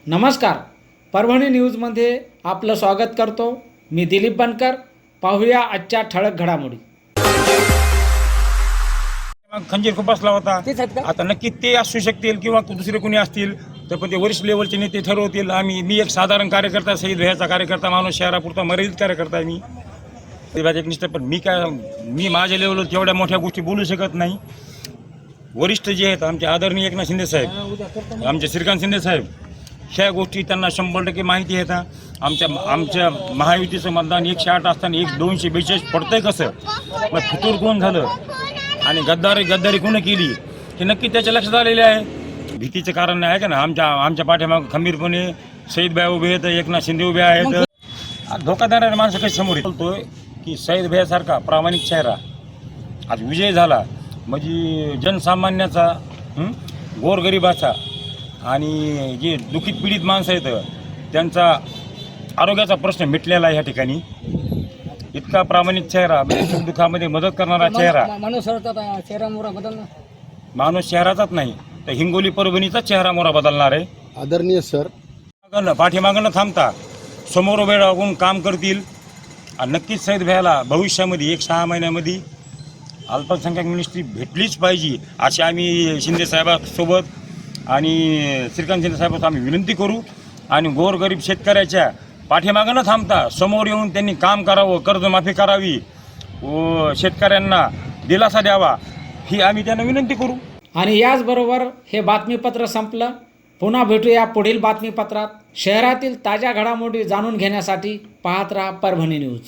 नमस्कार, परभणी न्यूजमध्ये आपलं स्वागत करतो. मी दिलीप बनकर. पाहूया आजच्या ठळक घडामोडी. खंजीर खूप बसला होता. आता नक्की ते असू शकतील किंवा दुसरे कोणी असतील तर पण ते वरिष्ठ लेवलचे नेते ठरवतील. मी एक साधारण कार्यकर्ता, शहीद भैयाचा कार्यकर्ता माणूस, शहरापुरता मर्यादित कार्यकर्ता आहे. मी एकनिष्ठ, पण मी माझ्या लेवलवर तेवढ्या मोठ्या गोष्टी बोलू शकत नाही. वरिष्ठ जे आहेत आमचे आदरणीय एकनाथ शिंदे साहेब, आमचे श्रीकांत शिंदे साहेब, ह्या गोष्टी त्यांना 100% माहिती आहे. आमच्या महायुतीचं मतदान 108 असताना 242 पडतंय कसं, मग फितूर कोण झालं आणि गद्दारी कोण केली हे नक्की त्याच्या लक्षात आलेले आहे. भीतीचं कारण नाही आहे का ना. आमच्या पाठीमाग खंबीरपणे शहीद भाई उभे आहेत, एकनाथ शिंदे उभे आहेत. धोका देणारे माणसं कशी समोर बोलतोय की शहीद भाईसारखा प्रामाणिक चेहरा आज विजय झाला म्हणजे जनसामान्याचा, गोरगरिबाचा आणि जे दुखीत पीडित माणसं आहेत त्यांचा आरोग्याचा प्रश्न मिटलेला आहे. ह्या ठिकाणी इतका प्रामाणिक चेहरा, सुखदुःखामध्ये मदत करणारा चेहरा. माणूस शहराचाच नाही तर हिंगोली परभणीचा चेहरा मोरा बदलणार आहे. आदरणीय सर, पाठीमागं थांबता समोर उभे राहून काम करतील आणि नक्कीच शहीद भैयाला भविष्यामध्ये 1-6 महिन्यामध्ये अल्पसंख्याक मिनिस्ट्री भेटलीच पाहिजे अशी आम्ही शिंदे साहेबांसोबत आणि श्रीकांत शिंदे साहेबांसोबत आम्ही विनंती करू. आणि गोरगरीब शेतकऱ्याच्या पाठीमागं न थांबता समोर येऊन त्यांनी काम करावं, कर्जमाफी करावी व शेतकऱ्यांना दिलासा द्यावा ही आम्ही त्यांना विनंती करू. आणि याचबरोबर हे बातमीपत्र संपलं. पुन्हा भेटूया पुढील बातमीपत्रात. शहरातील ताज्या घडामोडी जाणून घेण्यासाठी पाहत राहा परभणी न्यूज.